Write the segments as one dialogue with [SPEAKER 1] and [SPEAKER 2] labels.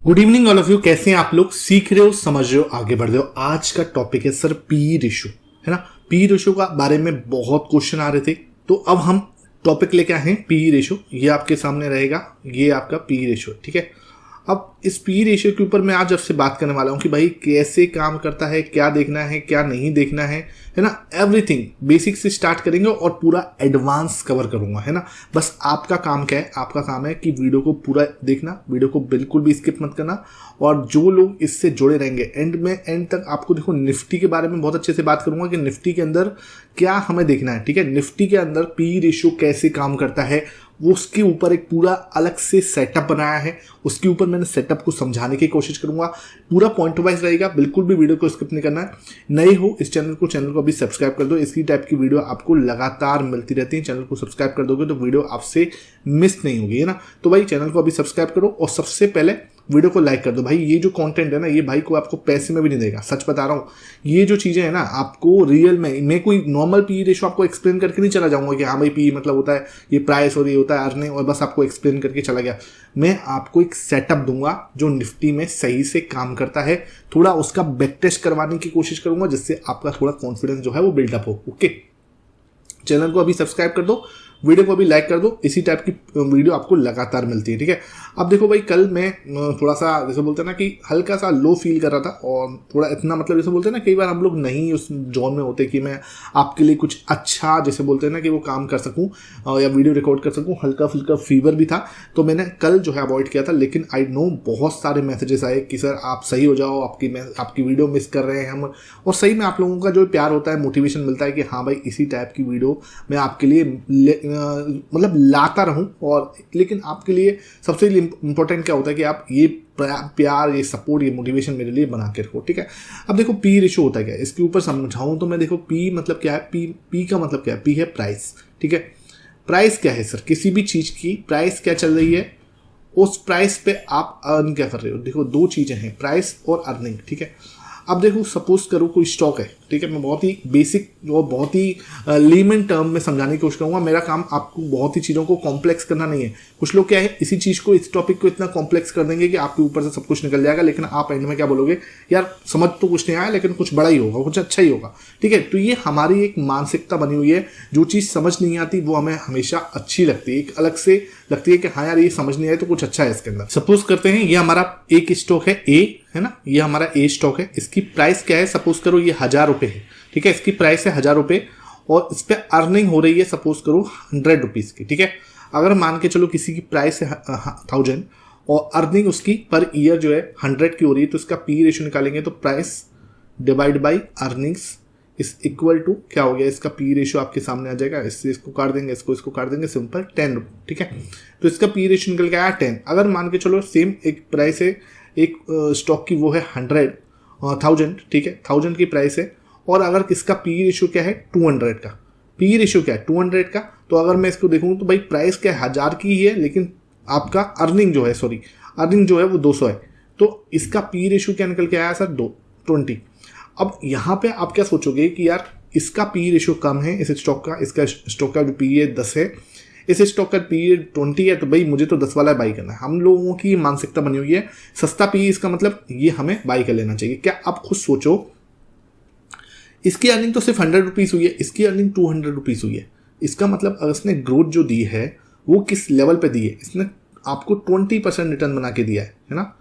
[SPEAKER 1] Good evening all of you. कैसे हैं आप लोग? सीख रहे हो, समझ रहे हो, आगे बढ़ रहे हो। आज का टॉपिक है सर पी रेशो, है ना। पी रेशो का बारे में बहुत क्वेश्चन आ रहे थे, तो अब हम टॉपिक लेके आए हैं पी रेशो। ये आपके सामने रहेगा, ये आपका पी रेशो, ठीक है। अब इस पी रेशो के ऊपर मैं आज आपसे बात करने वाला हूं कि भाई कैसे काम करता है, क्या देखना है, क्या नहीं देखना है ना। एवरीथिंग बेसिक से स्टार्ट करेंगे और पूरा एडवांस कवर करूंगा, है ना। बस आपका काम क्या है? आपका काम है कि वीडियो को पूरा देखना, वीडियो को बिल्कुल भी स्किप मत करना। और जो लोग इससे जुड़े रहेंगे एंड तक आपको देखो, निफ्टी के बारे में बहुत अच्छे से बात करूंगा कि निफ्टी के अंदर क्या हमें देखना है, ठीक है। निफ्टी के अंदर पी रेशो कैसे काम करता है, वो उसके ऊपर एक पूरा अलग से सेटअप बनाया है। उसके ऊपर मैंने सेटअप को समझाने की कोशिश करूंगा। पूरा पॉइंट वाइज रहेगा, बिल्कुल भी वीडियो को स्किप नहीं करना है। नए हो इस चैनल को अभी सब्सक्राइब कर दो। इसी टाइप की वीडियो आपको लगातार मिलती रहती है। चैनल को सब्सक्राइब कर दोगे तो वीडियो आपसे मिस नहीं होगी, है ना। तो भाई चैनल को अभी सब्सक्राइब करो और सबसे पहले वीडियो को लाइक कर दो। भाई ये जो कंटेंट है ना, ये भाई को आपको पैसे में भी नहीं देगा, सच बता रहा हूँ। ये जो चीजें है ना, आपको रियल में, मैं कोई नॉर्मल पी रेशो आपको एक्सप्लेन करके नहीं चला जाऊंगा कि हाँ भाई पी मतलब होता है ये प्राइस और ये होता है अर्निंग, और बस आपको एक्सप्लेन करके चला गया। मैं आपको एक सेटअप दूंगा जो निफ्टी में सही से काम करता है। थोड़ा उसका बैक टेस्ट करवाने की कोशिश करूंगा, जिससे आपका थोड़ा कॉन्फिडेंस जो है वो बिल्डअप हो। ओके, चैनल को अभी सब्सक्राइब कर दो, वीडियो को भी लाइक कर दो। इसी टाइप की वीडियो आपको लगातार मिलती है, ठीक है। अब देखो भाई, कल मैं थोड़ा सा जैसे बोलते हैं ना कि हल्का सा लो फील कर रहा था, और थोड़ा इतना मतलब जैसे बोलते हैं ना, कई बार हम लोग नहीं उस जोन में होते कि मैं आपके लिए कुछ अच्छा जैसे बोलते हैं ना कि वो काम कर सकूं या वीडियो रिकॉर्ड कर सकूं। हल्का फुल्का फीवर भी था, तो मैंने कल जो है अवॉइड किया था। लेकिन आई नो बहुत सारे मैसेजेस आए कि सर आप सही हो जाओ, आपकी वीडियो मिस कर रहे हैं हम। और सही में आप लोगों का जो प्यार होता है, मोटिवेशन मिलता है कि हाँ भाई इसी टाइप की वीडियो मैं आपके लिए मतलब लाता रहूं। और लेकिन आपके लिए सबसे इंपॉर्टेंट क्या होता है कि आप ये प्यार, ये सपोर्ट, ये मोटिवेशन मेरे लिए बना के रखो, ठीक है। अब देखो पी रेशो होता है क्या, इसके ऊपर समझाऊं तो मैं देखो पी मतलब क्या है। पी का मतलब क्या है? पी है प्राइस, ठीक है। प्राइस क्या है सर? किसी भी चीज की प्राइस क्या चल रही है, उस प्राइस पे आप अर्न क्या कर रहे हो। देखो दो चीजें हैं, प्राइस और अर्निंग, ठीक है। अब देखो सपोज करो कोई स्टॉक है, ठीक है। मैं बहुत ही बेसिक और बहुत ही लेमन टर्म में समझाने की कोशिश करूंगा। मेरा काम आपको बहुत ही चीज़ों को कॉम्प्लेक्स करना नहीं है। कुछ लोग क्या है, इसी चीज़ को, इस टॉपिक को इतना कॉम्प्लेक्स कर देंगे कि आपके ऊपर से सब कुछ निकल जाएगा। लेकिन आप एंड में क्या बोलोगे, यार समझ तो कुछ नहीं आया, लेकिन कुछ बड़ा ही होगा, कुछ अच्छा ही होगा, ठीक है। तो ये हमारी एक मानसिकता बनी हुई है। जो चीज़ समझ नहीं आती वो हमें हमेशा अच्छी लगती है, एक अलग से लगती है कि हाँ यार ये समझ नहीं आया तो कुछ अच्छा है इसके अंदर। सपोज करते हैं ये हमारा एक स्टॉक है ए, है ना। ये हमारा ए स्टॉक है। इसकी प्राइस क्या है? सपोज करो ये 1000 रुपये है, ठीक है। इसकी प्राइस है 1000 रुपये और इस पर अर्निंग हो रही है सपोज करो 100 रुपीज़ की, ठीक है। अगर मान के चलो किसी की प्राइस है 1000 और अर्निंग उसकी पर ईयर जो है 100 की हो रही है, तो इसका पी रेशो निकालेंगे तो प्राइस डिवाइड बाई अर्निंग्स इस इक्वल टू क्या हो गया, इसका पी रेशो आपके सामने आ जाएगा। इससे इसको काट देंगे, इसको काट देंगे, सिंपल 10 रुपये, ठीक है। तो इसका पी रेशो निकल के आया 10। अगर मान के चलो सेम एक प्राइस है, एक स्टॉक की वो है 1000, ठीक है, 1000 की प्राइस है। और अगर इसका पी रेशो क्या है 200 का, पी रेशो क्या है 200 का। तो अगर मैं इसको देखूँ तो भाई प्राइस क्या है 1000 की ही है, लेकिन आपका अर्निंग जो है वो 200 है। तो इसका पी रेशो क्या निकल के आया सर 20। अब यहाँ पे आप क्या सोचोगे कि यार इसका पी रेशो कम है इस स्टॉक का, इसका स्टॉक का जो पी है 10 है, इस स्टॉक का पी 20 है, तो भाई मुझे तो 10 वाला बाई करना है। हम लोगों की मानसिकता बनी हुई है सस्ता पी, इसका मतलब ये हमें बाई कर लेना चाहिए। क्या आप खुद सोचो, इसकी अर्निंग तो सिर्फ 100 रुपीज़ हुई है, इसकी अर्निंग 200 रुपीज़ हुई है। इसका मतलब अगर इसने ग्रोथ जो दी है वो किस लेवल पे दी है, इसने आपको 20% रिटर्न बना के दिया है ना।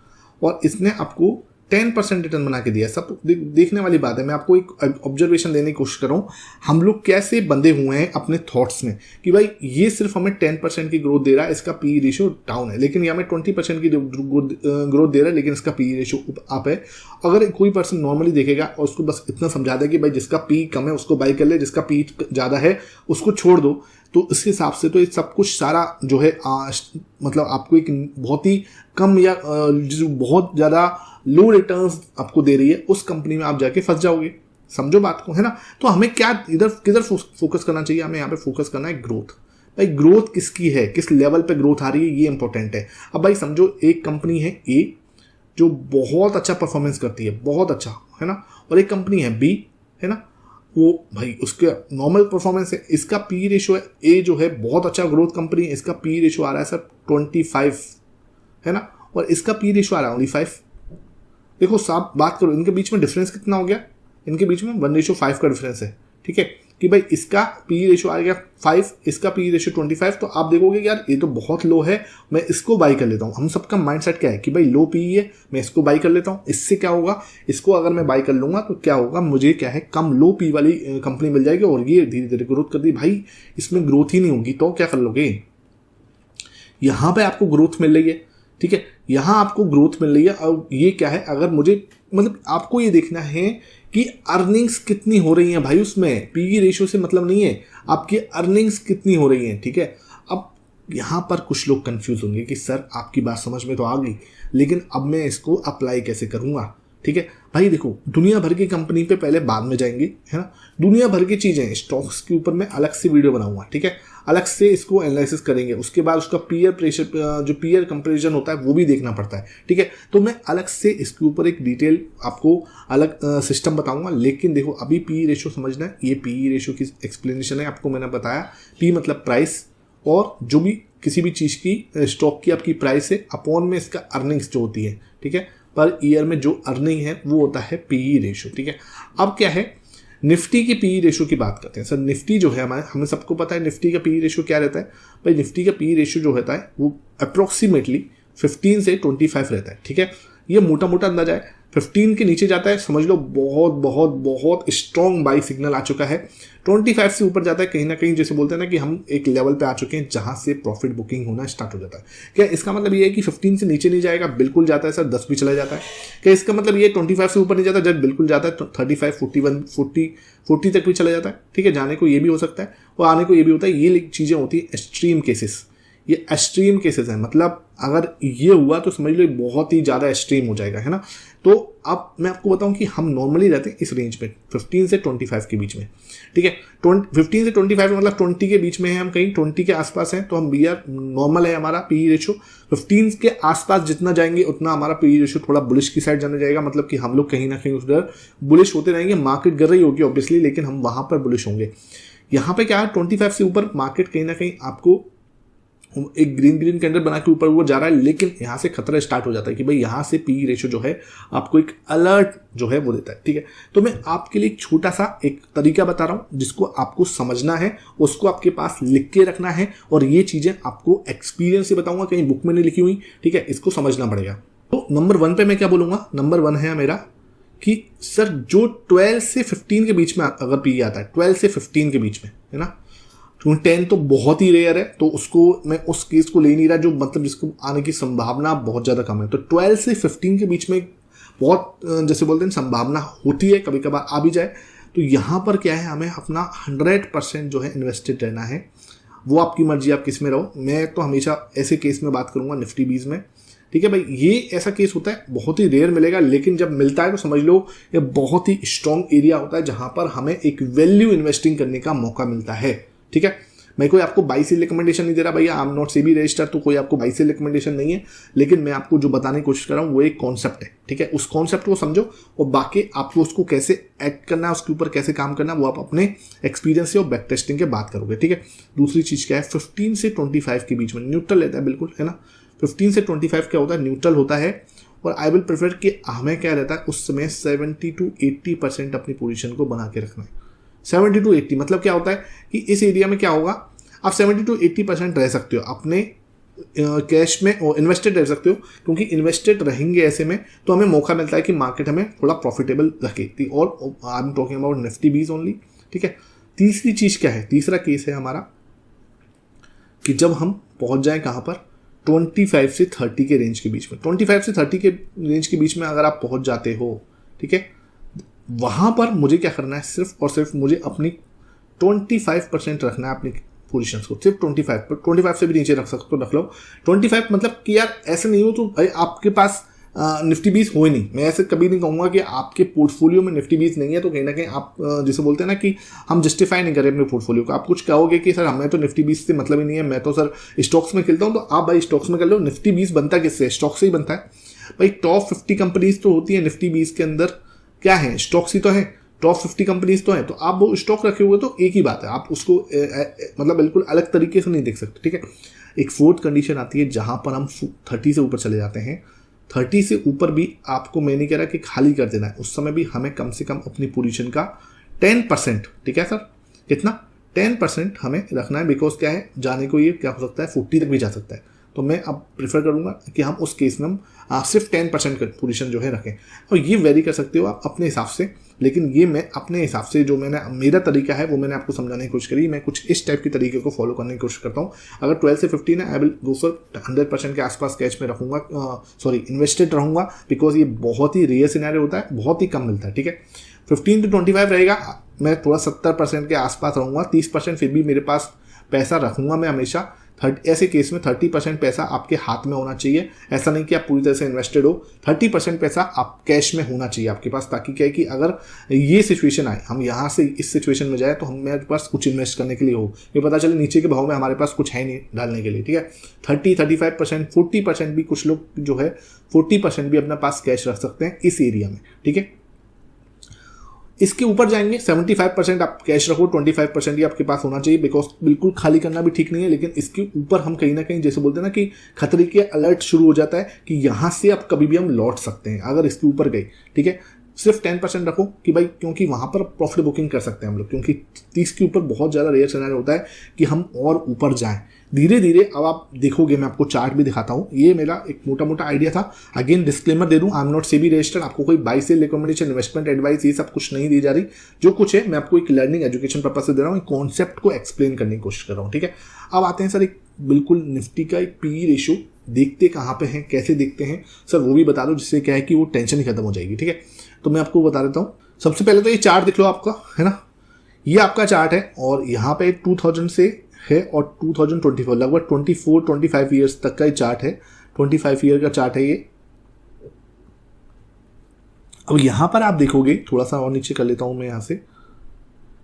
[SPEAKER 1] और इसने आपको 10% रिटर्न बना के दिया है। सब देखने वाली बात है। मैं आपको एक ऑब्जर्वेशन देने की कोशिश कर रहा हूँ, हम लोग कैसे बंधे हुए हैं अपने थॉट्स में कि भाई ये सिर्फ हमें 10% की ग्रोथ दे रहा है, इसका पी रेशो डाउन है। लेकिन ये हमें 20% की ग्रोथ दे रहा है, लेकिन इसका पी रेशो अप है। अगर कोई पर्सन नॉर्मली देखेगा और उसको बस इतना समझा दे कि भाई जिसका पी कम है उसको बाई कर ले, जिसका पी ज़्यादा है उसको छोड़ दो, तो इस हिसाब से तो ये सब कुछ सारा जो है मतलब आपको एक बहुत ही कम या जो बहुत ज़्यादा लो रिटर्न्स आपको दे रही है, उस कंपनी में आप जाके फंस जाओगे। समझो बात को, है ना। तो हमें क्या किधर फोकस करना चाहिए? हमें यहाँ पे फोकस करना है ग्रोथ। भाई ग्रोथ किसकी है, किस लेवल पे ग्रोथ आ रही है, ये इंपॉर्टेंट है। अब भाई समझो एक कंपनी है ए जो बहुत अच्छा परफॉर्मेंस करती है, बहुत अच्छा, है ना। और एक कंपनी है बी, है ना, वो भाई उसके नॉर्मल परफॉर्मेंस है। इसका पी रेशो है, ए जो है बहुत अच्छा ग्रोथ कंपनी है, इसका पी रेशो आ रहा है सर 25, है ना। और इसका पी रेशो आ रहा है ओनली 5। देखो साहब बात करो, इनके बीच में डिफरेंस कितना हो गया, इनके बीच में 1:5 का डिफरेंस है, ठीक है, कि भाई इसका पी रेशो आ गया 5, इसका पी रेशो 25। तो आप देखोगे कि यार ये तो बहुत लो है, मैं इसको बाई कर लेता हूँ। हम सबका माइंडसेट क्या है कि भाई लो पी है, मैं इसको बाई कर लेता हूँ। इससे क्या होगा, इसको अगर मैं बाई कर लूंगा तो क्या होगा, मुझे क्या है कम लो पी वाली कंपनी मिल जाएगी और ये धीरे धीरे ग्रोथ कर दी। भाई इसमें ग्रोथ ही नहीं होगी तो क्या कर लोगे, यहां पे आपको ग्रोथ मिल रही है, ठीक है, यहां आपको ग्रोथ मिल रही है। और ये क्या है, अगर मुझे मतलब आपको ये देखना है कि अर्निंग्स कितनी हो रही हैं भाई, उसमें पीई रेशियो से मतलब नहीं है, आपकी अर्निंग्स कितनी हो रही हैं, ठीक है। अब यहां पर कुछ लोग कंफ्यूज होंगे कि सर आपकी बात समझ में तो आ गई, लेकिन अब मैं इसको अप्लाई कैसे करूंगा, ठीक है। भाई देखो, दुनिया भर की कंपनी पे पहले बाद में जाएंगे, है ना, दुनिया भर की चीजें स्टॉक्स के ऊपर मैं अलग से वीडियो बनाऊंगा, ठीक है, अलग से इसको एनालिसिस करेंगे। उसके बाद उसका पीयर प्रेशर, जो पीयर कंपैरिजन होता है वो भी देखना पड़ता है, ठीक है। तो मैं अलग से इसके ऊपर एक डिटेल आपको अलग सिस्टम बताऊंगा। लेकिन देखो अभी पी रेशो समझना है, ये पी रेशो की एक्सप्लेनेशन है, आपको मैंने बताया पी मतलब प्राइस, और जो भी किसी भी चीज की स्टॉक की आपकी प्राइस है अपॉन में इसका अर्निंग्स जो होती है, ठीक है, पर ईयर में जो अर्निंग है वो होता है पीई रेशो, ठीक है। अब क्या है, निफ्टी की पीई रेशो की बात करते हैं। सर निफ्टी जो है हमें सबको पता है निफ्टी का पीई रेशो क्या रहता है। भाई निफ्टी का पीई रेशो जो रहता है वो अप्रोक्सीमेटली 15 से 25 रहता है, ठीक है। ये मोटा मोटा अंदाजा है, 15 के नीचे जाता है समझ लो बहुत बहुत बहुत स्ट्रॉन्ग बाई सिग्नल आ चुका है। 25 से ऊपर जाता है कहीं ना कहीं, जैसे बोलते हैं ना कि हम एक लेवल पे आ चुके हैं जहां से प्रॉफिट बुकिंग होना स्टार्ट हो जाता है। क्या इसका मतलब ये है कि 15 से नीचे नहीं जाएगा, बिल्कुल जाता है सर, 10 भी चला जाता है। क्या इसका मतलब ये 25 से ऊपर नहीं जाता, जब बिल्कुल जाता है तो 35, 41, 40 तक भी चला जाता है, ठीक है। जाने को ये भी हो सकता है और आने को ये भी होता है। ये चीजें होती है एक्सट्रीम केसेस, ये एक्सट्रीम केसेस हैं, मतलब अगर ये हुआ तो समझ लो बहुत ही ज्यादा एक्सट्रीम हो जाएगा, है ना। तो अब मैं आपको बताऊं कि हम नॉर्मली रहते हैं इस रेंज में 15 से 25 के बीच में, ठीक है। 15 से 25 मतलब 20 के बीच में है, हम कहीं 20 के आसपास हैं तो हम बी आर नॉर्मल है हमारा पी रेशो। 15 के आसपास जितना जाएंगे उतना हमारा पी रेशो थोड़ा बुलिश की साइड जाने जाएगा, मतलब कि हम लोग कहीं ना कहीं उधर बुलिश होते रहेंगे। मार्केट गिर रही होगी ऑब्वियसली, लेकिन हम वहां पर बुलिश होंगे। यहाँ पे क्या है, 25 से ऊपर मार्केट कहीं ना कहीं आपको एक ग्रीन कैंडल बना के ऊपर जा रहा है, लेकिन यहां से खतरा स्टार्ट हो जाता है कि भाई यहां से पी रेशो जो है आपको एक अलर्ट जो है वो देता है, ठीक है। तो मैं आपके लिए एक छोटा सा एक तरीका बता रहा हूं जिसको आपको समझना है, उसको आपके पास लिख के रखना है, और ये चीजें आपको एक्सपीरियंस से बताऊंगा, कहीं बुक में नहीं लिखी हुई, ठीक है। इसको समझना पड़ेगा। तो नंबर 1 पे मैं क्या बोलूंगा, नंबर 1 है मेरा कि सर जो 12 से 15 के बीच में अगर पी आता है, 12 से 15 के बीच में, है ना, 10 तो बहुत ही रेयर है, तो उसको मैं उस केस को ले नहीं रहा जो मतलब जिसको आने की संभावना बहुत ज़्यादा कम है। तो 12 से 15 के बीच में बहुत जैसे बोलते हैं संभावना होती है, कभी कभार आ भी जाए। तो यहाँ पर क्या है, हमें अपना 100% जो है इन्वेस्टेड रहना है। वो आपकी मर्जी, आप किस में रहो। मैं तो हमेशा ऐसे केस में बात करूंगा निफ्टी 20 में, ठीक है भाई। ये ऐसा केस होता है, बहुत ही रेयर मिलेगा, लेकिन जब मिलता है तो समझ लो ये बहुत ही स्ट्रॉन्ग एरिया होता है जहां पर हमें एक वैल्यू इन्वेस्टिंग करने का मौका मिलता है, ठीक है। मैं कोई आपको बाई से रिकमेंडेशन नहीं दे रहा भैया, I am not SEBI registered, तो कोई आपको बाई से रिकमेंडेशन नहीं है, लेकिन मैं आपको जो बताने की कोशिश कर रहा हूँ वो एक कॉन्सेप्ट है, ठीक है। उस कॉन्सेप्ट को समझो और बाकी आपको उसको कैसे एक्ट करना है, उसके ऊपर कैसे काम करना है, वो आप अपने एक्सपीरियंस से और बैक टेस्टिंग के बात करोगे, ठीक है। दूसरी चीज क्या है, 15 से 25 के बीच में न्यूट्रल रहता है, बिल्कुल, है ना। 15 से 25 क्या होता है, न्यूट्रल होता है। और आई विल प्रेफर कि हमें क्या रहता है उस समय 70 to 80% अपनी पोजीशन को बना के रखना है। 70 to 80 मतलब क्या होता है कि इस एरिया में क्या होगा, आप 70 to 80% रह सकते हो अपने कैश में और इन्वेस्टेड रह सकते हो, क्योंकि इन्वेस्टेड रहेंगे ऐसे में तो हमें मौका मिलता है कि मार्केट हमें थोड़ा प्रॉफिटेबल रखे। और I am talking about Nifty 20 only, ठीक है। तीसरी चीज क्या है, तीसरा केस है हमारा कि जब हम पहुंच जाए कहां पर, 25 से 30 के रेंज के बीच में, 25 से 30 के रेंज के बीच में अगर आप पहुंच जाते हो, ठीक है, वहां पर मुझे क्या करना है, सिर्फ और सिर्फ मुझे अपनी 25% रखना है अपनी पोजीशंस को, सिर्फ 25 से भी नीचे रख सकते हो, रख लो 25। मतलब कि यार ऐसे नहीं हो तो भाई आपके पास निफ्टी 20 हो ही नहीं। मैं ऐसे कभी नहीं कहूंगा कि आपके पोर्टफोलियो में निफ्टी 20 नहीं है तो कहीं ना कहीं आप जैसे बोलते हैं ना कि हम जस्टिफाई नहीं करें अपने पोर्टफोलियो को। आप कुछ कहोगे कि सर हमें तो निफ्टी 20 से मतलब ही नहीं है, मैं तो सर स्टॉक्स में खेलता हूं। तो आप भाई स्टॉक्स में कर लो, निफ्टी 20 बनता किससे, स्टॉक से ही बनता है भाई। टॉप 50 कंपनीज तो होती है निफ्टी 20 के अंदर, क्या है, स्टॉक्स ही तो है, टॉप 50 कंपनीज तो है। तो आप वो स्टॉक रखे हुए तो एक ही बात है, आप उसको मतलब बिल्कुल अलग तरीके से नहीं देख सकते, ठीक है। एक फोर्थ कंडीशन आती है जहां पर हम 30 से ऊपर चले जाते हैं, 30 से ऊपर भी आपको मैं नहीं कह रहा कि खाली कर देना है, उस समय भी हमें कम से कम अपनी पोजीशन का 10%, ठीक है सर, कितना 10% हमें रखना है, बिकॉज क्या है जाने को ये क्या हो सकता है 40 तक भी जा सकता है। तो मैं अब प्रेफर करूंगा कि हम उस केस में हम सिर्फ 10% का पोजीशन जो है रखें, और ये वेरी कर सकते हो आप अपने हिसाब से, लेकिन ये मैं अपने हिसाब से जो मेरा तरीका है वो मैंने आपको समझाने की कोशिश करी। मैं कुछ इस टाइप के तरीके को फॉलो करने की कोशिश करता हूँ। अगर 12 से 15 है, आई विल गो फॉर 100% के आसपास कैश में रखूंगा, इन्वेस्टेड रहूंगा, बिकॉज ये बहुत ही रेयर सिनेरियो होता है, बहुत ही कम मिलता है, ठीक है। 15 to 25 रहेगा, मैं थोड़ा 70% के आसपास रहूंगा, 30% फिर भी मेरे पास पैसा रखूंगा मैं हमेशा। ऐसे केस में 30% पैसा आपके हाथ में होना चाहिए, ऐसा नहीं कि आप पूरी तरह से इन्वेस्टेड हो, 30% पैसा आप कैश में होना चाहिए आपके पास, ताकि क्या है कि अगर ये सिचुएशन आए, हम यहाँ से इस सिचुएशन में जाए तो हमारे पास कुछ इन्वेस्ट करने के लिए हो, ये पता चले नीचे के भाव में हमारे पास कुछ है नहीं डालने के लिए, ठीक है। 30-35%, 40% भी कुछ लोग जो है 40% भी अपने पास कैश रख सकते हैं इस एरिया में, ठीक है। इसके ऊपर जाएंगे 75% आप कैश रखो, 25% ही आपके पास होना चाहिए, बिकॉज बिल्कुल खाली करना भी ठीक नहीं है। लेकिन इसके ऊपर हम कहीं ना कहीं जैसे बोलते हैं ना कि खतरे के अलर्ट शुरू हो जाता है कि यहाँ से अब कभी भी हम लौट सकते हैं अगर इसके ऊपर गए, ठीक है। सिर्फ 10% रखो कि भाई, क्योंकि वहाँ पर प्रॉफिट बुकिंग कर सकते हैं हम लोग, क्योंकि 30 के ऊपर बहुत ज़्यादा रेयर सिनेरियो होता है कि हम और ऊपर जाएं धीरे धीरे। अब आप देखोगे, मैं आपको चार्ट भी दिखाता हूँ, ये मेरा एक मोटा मोटा आइडिया था। अगेन डिस्क्लेमर दे दूँ, I am not SEBI registered, आपको कोई by cell recommendation, investment advice ये सब कुछ नहीं दी जा रही। जो कुछ है मैं आपको एक लर्निंग एजुकेशन पर्पज से दे रहा हूँ, एक कॉन्सेप्ट को एक्सप्लेन करने की कोशिश कर रहा हूँ, ठीक है। अब आते हैं सर एक बिल्कुल निफ्टी का एक पी रेशियो देखते कहाँ पे हैं, कैसे देखते हैं सर, वो भी बता दो, जिससे क्या है कि वो टेंशन ही खत्म हो जाएगी, ठीक है। तो मैं आपको बता देता हूँ। सबसे पहले तो ये चार्ट देख लो आपका, है ना, ये आपका चार्ट है और यहाँ पे 2000 से है और 2024 लगभग 24-25 ईयर्स तक का ये चार्ट है, 25 ईयर का चार्ट है ये। अब यहाँ पर आप देखोगे, थोड़ा सा और नीचे कर लेता हूँ मैं यहाँ से,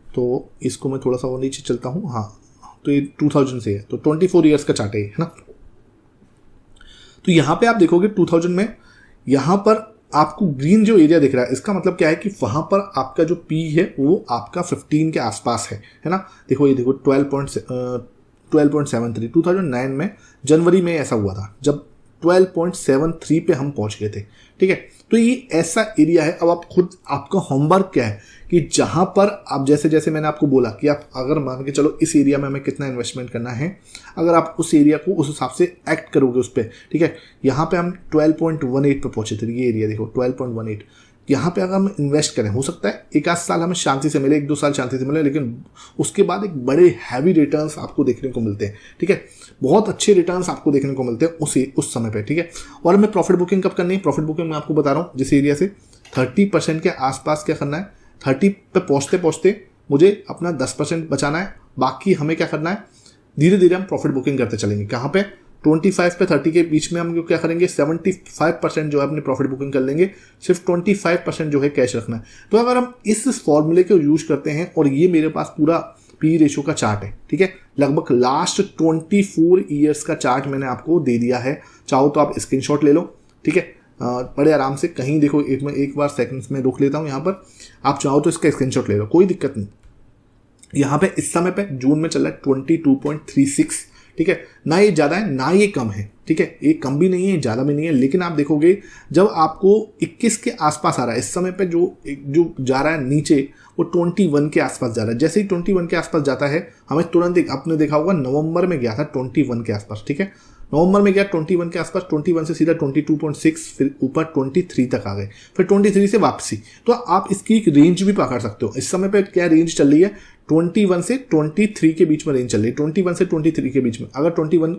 [SPEAKER 1] तो इसको मैं थोड़ा सा और नीचे चलता हूँ, हाँ, तो ये 2000 से है, तो 24 ईयर्स का चार्ट है ना। तो यहाँ पे आप देखोगे 2000 में यहाँ पर आपको ग्रीन जो एरिया दिख रहा है, इसका मतलब क्या है कि वहां पर आपका जो पी है वो आपका 15 के आसपास है ना। देखो ये देखो 12.73 2009 में जनवरी में ऐसा हुआ था जब 12.73 पे हम पहुंच गए थे, ठीक है। तो ये ऐसा एरिया है। अब आप खुद, आपका होमवर्क क्या है कि जहां पर आप जैसे जैसे मैंने आपको बोला कि आप अगर मान के चलो इस एरिया में हमें कितना इन्वेस्टमेंट करना है, अगर आप उस एरिया को उस हिसाब से एक्ट करोगे उस पर, ठीक है। यहाँ पे हम 12.18 पे पहुंचे थे, ये एरिया देखो 12.18, यहाँ पे अगर हम इन्वेस्ट करें, हो सकता है एक आध साल हमें शांति से मिले, 1-2 साल शांति से मिले, लेकिन उसके बाद एक बड़े हैवी रिटर्न्स आपको देखने को मिलते हैं, ठीक है। बहुत अच्छे रिटर्न्स आपको देखने को मिलते हैं उस समय पे, ठीक है। और हमें प्रॉफिट बुकिंग कब करनी है? प्रॉफिट बुकिंग मैं आपको बता रहा हूँ, जिस एरिया से 30% के आसपास क्या करना है, 30 पे पहुँचते पहुँचते मुझे अपना 10% बचाना है। बाकी हमें क्या करना है, धीरे धीरे हम प्रॉफिट बुकिंग करते चलेंगे। कहाँ पे? 25 पे 30 के बीच में हम क्या करेंगे, 75% जो है अपनी प्रॉफिट बुकिंग कर लेंगे, सिर्फ 25% जो है कैश रखना है। तो अगर हम इस फॉर्मूले को यूज करते हैं, और ये मेरे पास पूरा पी रेशियो का चार्ट है, ठीक है, लगभग लास्ट 24 ईयर्स का चार्ट मैंने आपको दे दिया है। चाहो तो आप स्क्रीनशॉट ले लो, ठीक है, बड़े आराम से कहीं देखो, एक बार सेकंड्स में रोक लेता हूँ यहाँ पर, आप चाहो तो इसका स्क्रीनशॉट ले लो, कोई दिक्कत नहीं। यहाँ पे इस समय पे जून में चल रहा है 22.36, ठीक है, ना ये ज़्यादा है ना ये कम है, ठीक है, ये कम भी नहीं है ज़्यादा भी नहीं है। लेकिन आप देखोगे जब आपको 21 के आसपास आ रहा है, इस समय पे जो जा रहा है नीचे, वो 21 के आसपास जा रहा है। जैसे ही 21 के आसपास जाता है, हमें तुरंत आपने देखा होगा नवंबर में गया था 21 के आसपास, ठीक है, नवंबर में गया 21 के आसपास, 21 से सीधा 22.6, फिर ऊपर 23 तक आ गए, फिर 23 से वापसी। तो आप इसकी एक रेंज भी पकड़ सकते हो। इस समय पे क्या रेंज चल रही है, 21 से 23 के बीच में रेंज चल रही है, 21 से 23 के बीच में। अगर 21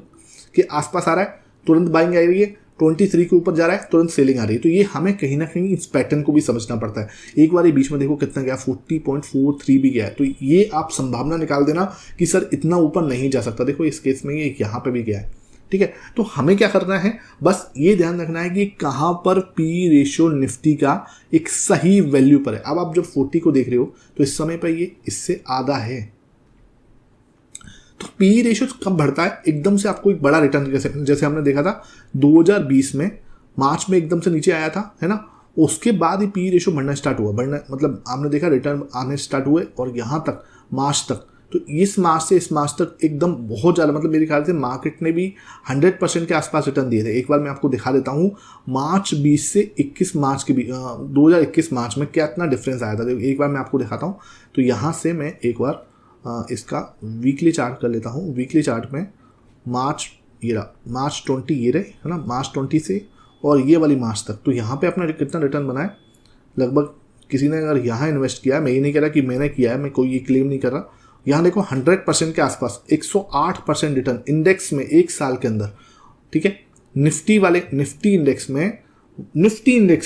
[SPEAKER 1] के आसपास आ रहा है तुरंत बाइंग आ रही है, 23 के ऊपर जा रहा है तुरंत सेलिंग आ रही है। तो ये हमें कहीं ना कहीं इस पैटर्न को भी समझना पड़ता है। एक बार ये बीच में देखो कितना गया, 40.43 भी गया है। तो ये आप संभावना निकाल देना कि सर इतना ऊपर नहीं जा सकता। देखो इस केस में ये यहाँ पे भी गया है, ठीक है। तो हमें क्या करना है, बस ये ध्यान रखना है कि कहां पर पी रेशियो निफ्टी का एक सही वैल्यू पर है। अब आप जब 40 को देख रहे हो तो इस समय पर ये इससे आधा है। तो पी रेशियो कब बढ़ता है, एकदम से आपको एक बड़ा रिटर्न, जैसे हमने देखा था 2020 में मार्च में एकदम से नीचे आया था, है ना, उसके बाद ही पी रेशियो बढ़ना स्टार्ट हुआ, मतलब आपने देखा रिटर्न आने स्टार्ट हुए और यहाँ तक मार्च तक तो इस मार्च से इस मार्च तक एकदम बहुत ज़्यादा, मतलब मेरे ख्याल से मार्केट ने भी 100% के आसपास रिटर्न दिए थे। एक बार मैं आपको दिखा देता हूँ मार्च 20 से 21 मार्च के 2021 मार्च में क्या इतना डिफरेंस आया था। एक बार मैं आपको दिखाता हूँ। तो यहाँ से मैं एक बार इसका वीकली चार्ट कर लेता हूँ। वीकली चार्ट में मार्च ये रहा, मार्च 20 ये रहे है ना, मार्च 20 से और ये वाली मार्च तक। तो यहाँ पे अपना कितना रिटर्न बना है, लगभग किसी ने अगर यहाँ इन्वेस्ट किया है, मैं ये नहीं कह रहा कि मैंने किया है, मैं कोई ये क्लेम नहीं कर रहा, यहाँ देखो 100% के आसपास 108% रिटर्न इंडेक्स में एक साल के अंदर, ठीक है। निफ्टी इंडेक्स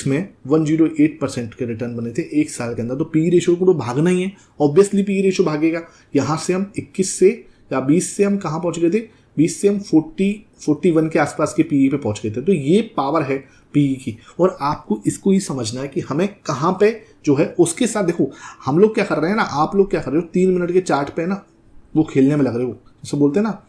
[SPEAKER 1] में 108% के रिटर्न बने थे एक साल के अंदर। तो पी रेशियो को तो भागना ही है, ऑब्वियसली पी रेशियो भागेगा। यहाँ से हम 21 से या 20 से हम कहाँ पहुँच गए थे, 20 से हम 41 के आसपास के पीई पे पहुँच गए थे। तो ये पावर है पीई की, और आपको इसको ही समझना है कि हमें कहाँ पे जो है उसके साथ। देखो हम लोग क्या कर रहे हैं ना, आप लोग क्या कर रहे हो, 3 मिनट के चार्ट पे ना वो खेलने में लग रहे हो, जैसे बोलते हैं ना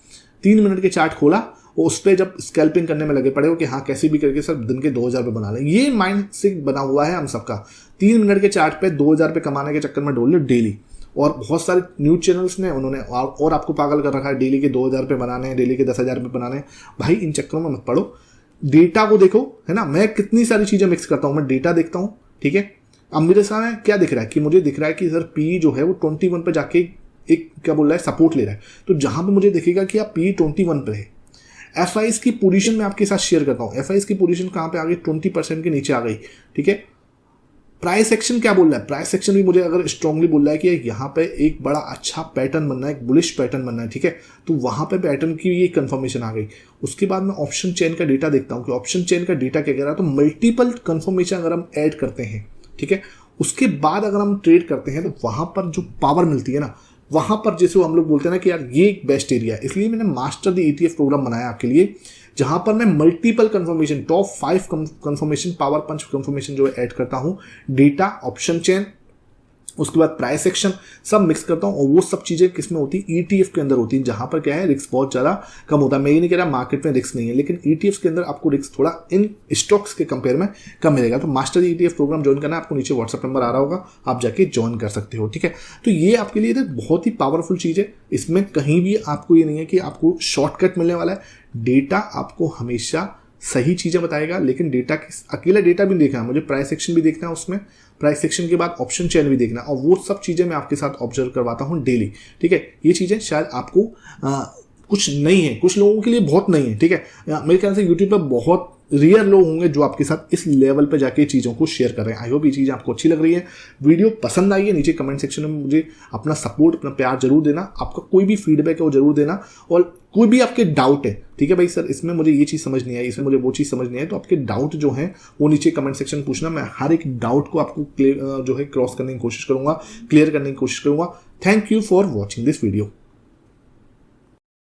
[SPEAKER 1] 3 मिनट के चार्ट खोला और उस पर जब स्कैल्पिंग करने में लगे पड़े हो कि हाँ कैसे भी करके सर दिन के 2000 रुपये बना लें। ये माइंड से बना हुआ है हम सबका, 3 मिनट के चार्ट पे 2000 रुपये कमाने के चक्कर में डोल लो डेली। और बहुत सारे न्यूज़ चैनल्स ने उन्होंने और आपको पागल कर रखा है, डेली के 2000 रुपये बनाने हैं, डेली के 10,000 रुपये बनाने हैं। भाई इन चक्करों में मत पड़ो, डेटा को देखो, है ना। मैं कितनी सारी चीज़ें मिक्स करता हूँ, मैं डेटा देखता हूँ, ठीक है। अब मेरे सामने क्या दिख रहा है कि मुझे दिख रहा है कि सर पी जो है वो 21 पे जाके एक क्या बोल रहा है, सपोर्ट ले रहा है। तो जहां पे मुझे दिखेगा कि आप पी 21 पे है, एफआईएस की पोजीशन मैं आपके साथ शेयर करता हूँ। एफआईएस की पोजीशन कहाँ पे आ गई, 20% के नीचे आ गई, ठीक है। प्राइस एक्शन क्या बोल रहा है, प्राइस एक्शन भी मुझे अगर स्ट्रांगली बोल रहा है कि यहाँ पे एक बड़ा अच्छा पैटर्न बनना है, एक बुलिश पैटर्न बनना है, ठीक है। तो वहां पे पैटर्न की ये कंफर्मेशन आ गई। उसके बाद मैं ऑप्शन चेन का डेटा देखता हूँ कि ऑप्शन चेन का डेटा क्या कह रहा है। तो मल्टीपल कंफर्मेशन अगर हम ऐड करते हैं, ठीक है, उसके बाद अगर हम ट्रेड करते हैं तो वहां पर जो पावर मिलती है ना, वहां पर जैसे हम लोग बोलते हैं ना कि यार ये एक बेस्ट एरिया है। इसलिए मैंने मास्टर द ETF प्रोग्राम बनाया आपके लिए, जहां पर मैं multiple confirmation, top 5 confirmation, power punch confirmation जो है ऐड करता हूं, डेटा, ऑप्शन चेन, उसके बाद प्राइस एक्शन सब मिक्स करता हूं। और वो सब चीजें किसमें होती है, ETF के अंदर होती है, जहां पर क्या है रिस्क बहुत ज्यादा कम होता है। मैं ये नहीं कह रहा मार्केट में रिस्क नहीं है, लेकिन ETFs के अंदर आपको रिस्क थोड़ा इन स्टॉक्स के कंपेयर में कम मिलेगा। तो मास्टर ETF प्रोग्राम ज्वाइन करना है, आपको नीचे व्हाट्सएप नंबर आ रहा होगा, आप जाके ज्वाइन कर सकते हो, ठीक है। तो ये आपके लिए बहुत ही पावरफुल चीज है। इसमें कहीं भी आपको ये नहीं है कि आपको शॉर्टकट मिलने वाला है। डेटा आपको हमेशा सही चीजें बताएगा, लेकिन डेटा अकेला डेटा भी देखना है, मुझे प्राइस एक्शन भी देखना है, उसमें प्राइस एक्शन के बाद ऑप्शन चेन भी देखना है, और वो सब चीजें मैं आपके साथ ऑब्जर्व करवाता हूं डेली, ठीक है। ये चीजें शायद आपको कुछ नहीं है, कुछ लोगों के लिए बहुत नहीं है, ठीक है। मेरे ख्याल से यूट्यूब पर बहुत रियर लोग होंगे जो आपके साथ इस लेवल पे जाके चीज़ों को शेयर कर रहे हैं। आई होप ये चीज़ें आपको अच्छी लग रही है, वीडियो पसंद आई है, नीचे कमेंट सेक्शन में मुझे अपना सपोर्ट, अपना प्यार जरूर देना। आपका कोई भी फीडबैक है वो जरूर देना, और कोई भी आपके डाउट है, ठीक है भाई सर इसमें मुझे ये चीज़ समझ नहीं आई, इसमें मुझे वो चीज़ समझ नहीं आई, तो आपके डाउट जो है वो नीचे कमेंट सेक्शन पूछना। मैं हर एक डाउट को आपको जो है क्रॉस करने की कोशिश करूंगा, क्लियर करने की कोशिश करूंगा। Thank you for watching this video.